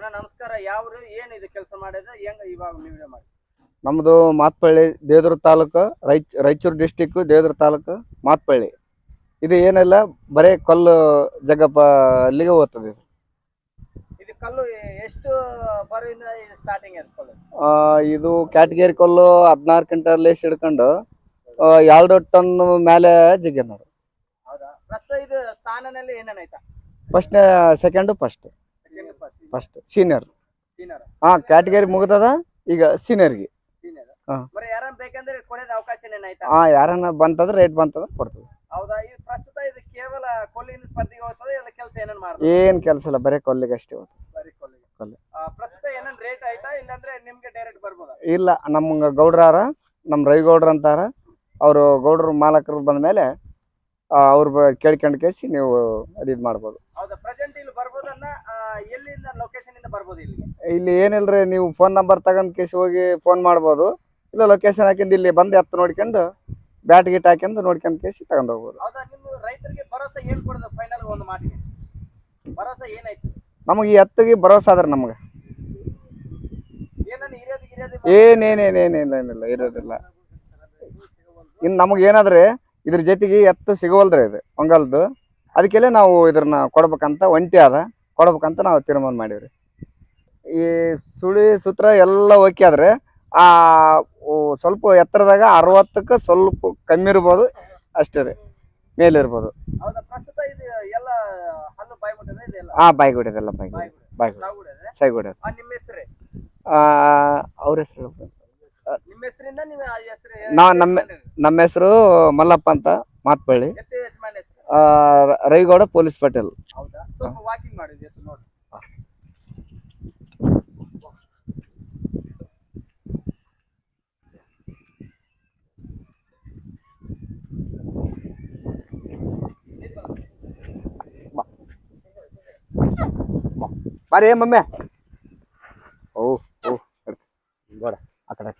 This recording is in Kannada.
ಅಣ್ಣ ನಮಸ್ಕಾರ. ಯಾವ್ರು ಏನು ಇದು ಕೆಲಸ ಮಾಡಿದ ಹೆಂಗ ಇವಾಗ ವಿಡಿಯೋ ಮಾಡಿ? ನಮ್ಮದು ಮಾತ್ಪಳ್ಳಿ ದೇವದುರ್ಗ ತಾಲೂಕು ರಾಯಚೂರು ಡಿಸ್ಟಿಕ್ ದೇವದುರ್ಗ ತಾಲೂಕು ಮಾತ್ಪಳ್ಳಿ. ಇದು ಏನಿಲ್ಲ ಬರೇ ಕಲ್ಲು ಜಗ್ಗಪ್ಪ ಅಲ್ಲಿಗೆ ಹೋಗ್ತದೆ. ಇದು ಕಲ್ಲು ಎಷ್ಟು ಬರದಿಂದ ಸ್ಟಾರ್ಟಿಂಗ್ ಅದು ಕಲ್ಲು? ಇದು ಕ್ಯಾಟಗರಿ ಕಲ್ಲು 16 ಕ್ವಿಂಟಲ್ ಹಿಡ್ಕೊಂಡು 2 ಟನ್ ಮೇಲೆ ಜಗ್ಗ ನೋಡು. ಹೌದಾ? ಪ್ರಸ್ತುತ ಇದು ಸ್ಥಾನನಲ್ಲಿ ಏನೇನಾಯ್ತಾ? First second first senior. Category ಮುಗ್ದದ, ಈಗ ಸೀನಿಯರ್ಗೆ. ಬರೀ ಯಾರನ್ನ ಬೇಕಂದ್ರೆ ಕೊಡೋದ ಅವಕಾಶ ಏನಾಯ್ತಾ? ಯಾರನ್ನ ಬಂತಂದ್ರೆ ರೇಟ್ ಬಂತಂದ್ರೆ ಕೊಡ್ತದೆ. ಹೌದಾ? ಇದು ಪ್ರಸ್ತುತ ಇದು ಕೇವಲ ಕೊಲ್ಲಿನ ಸ್ಪರ್ಧೆಗೆ ಹೋಗ್ತದೆ, ಇಲ್ಲ ಕೆಲಸ ಏನೇನು ಮಾಡ್ತಾರೆ? ಏನ್ ಕೆಲಸ ಇಲ್ಲ, ಬರೀ ಕೊಲ್ಲಿಗೆ ಅಷ್ಟೇ ಹೋಗ್ತದೆ. ಬರೀ ಕೊಲ್ಲಿಗೆ. ಪ್ರಸ್ತುತ ಏನೇನು ರೇಟ್ ಆಯ್ತಾ, ಇಲ್ಲಾಂದ್ರೆ ನಿಮ್ಗೆ ಡೈರೆಕ್ಟ್ ಬರ್ಬೋದಾ? ಇಲ್ಲ, ನಮ್ಗೆ ಗೌಡ್ರಾರ, ನಮ್ಮ ರವಿಗೌಡ್ರ ಅಂತಾರ. ಅವರು ಗೌಡ್ರ ಮಾಲಕರು ಬಂದ ಮೇಲೆ ಅವ್ರ ಕೇಳ್ಕೊಂಡು ಕೇಳಿಸಿ ನೀವು ಇದು ಮಾಡ್ಬೋದು. ಹೌದಾ? ಪ್ರೆಸೆಂಟ್ ಇಲ್ಲಿ ಬರ್ಬೋದನ್ನ ಎಲ್ಲಿಂದ ಲೊಕೇಶನ್ ಇಂದ ಬರ್ಬೋದು ಇಲ್ಲಿಗೆ? ಇಲ್ಲಿ ಏನಿಲ್ರಿ, ನೀವು ಫೋನ್ ನಂಬರ್ ತಗೊಂಡ್ ಕೇಸಿ ಹೋಗಿ ಫೋನ್ ಮಾಡ್ಬೋದು. ಇಲ್ಲ ಲೊಕೇಶನ್ ಹಾಕಿಂದ ಇಲ್ಲಿ ಬಂದು ಎತ್ತು ನೋಡ್ಕೊಂಡು ಬ್ಯಾಟ್ ಗೀಟ್ ಹಾಕ್ಯಂದು ನೋಡ್ಕೊಂಡು ಕೇಸಿ ತಗೊಂಡ್ ಹೋಗ್ಬೋದು. ಹೌದಾ? ನಿಮ್ಮ ರೈತರಿಗೆ ಭರೋಸೆ ಏನ್ ಕೊಡೋದು? ಫೈನಲ್ ಒಂದು ಮಾತಿಗೆ ಭರೋಸೆ ಏನಾಯ್ತು? ನಮಗೆ ಈ ಎತ್ತಿಗೆ ಭರೋಸೆ ಆದ್ರೆ ನಮ್ಗೆ ಏನನ್ನ ಏನೇನೇನೇನೇನಿಲ್ಲ ಇರೋದಿಲ್ಲ. ಇನ್ನು ನಮಗೆ ಏನಾದ್ರೆ ಇದ್ರ ಜೊತೆಗೆ ಎತ್ತು ಸಿಗೋವಲ್ರಿ, ಇದು ಹೊಂಗಲ್ದು. ಅದಕ್ಕೆಲ್ಲ ನಾವು ಇದ್ರನ್ನ ಕೊಡ್ಬೇಕಂತ ಒಂಟಿ ಕೊಡ್ಬೇಕಂತ ನಾವು ತೀರ್ಮಾನ ಮಾಡೀವ್ರಿ. ಈ ಸುಳಿ ಸೂತ್ರ ಎಲ್ಲ ಓಕೆ ಆದ್ರೆ ಸ್ವಲ್ಪ ಎತ್ತರದಾಗ 60ಕ್ಕೆ ಸ್ವಲ್ಪ ಕಮ್ಮಿ ಇರ್ಬೋದು, ಅಷ್ಟೇ ರೀ, ಮೇಲೆ ಇರ್ಬೋದು. ಹೌದಾ? ಪ್ರಸ್ತುತ ಇದು ಎಲ್ಲ ಹಲ್ಲು ಬಾಯಿ ಮುಟ್ಟದ ಇದೆಲ್ಲ? ಬಾಯಿಗುಡಿದೆಲ್ಲ ಸೈಗುಡಿ. ನಿಮ್ಮ ಹೆಸರೇ? ಅವ್ರ ಹೆಸರು ನಿಮ್ಮ ಹೆಸರಿಂದ ನೀವು ಆ ಹೆಸರು? ನಮ್ಮ ಹೆಸರು ಮಲ್ಲಪ್ಪ ಅಂತ, ಮಾತ್ಪಳ್ಳಿ. ಯಜಮಾನ್ ಹೆಸರು? ರವಿಗೌಡ ಪೊಲೀಸ್ ಪಟೇಲ್. ಹೌದಾ? ಸ್ವಲ್ಪ ವಾಕಿಂಗ್ ಮಾಡಿದ್ವಿ ನೋಡಿ. ಬಾರಿ ಮಮ್ಮೆ. ಓ ಗೋಡ ಆ ಕಡೆ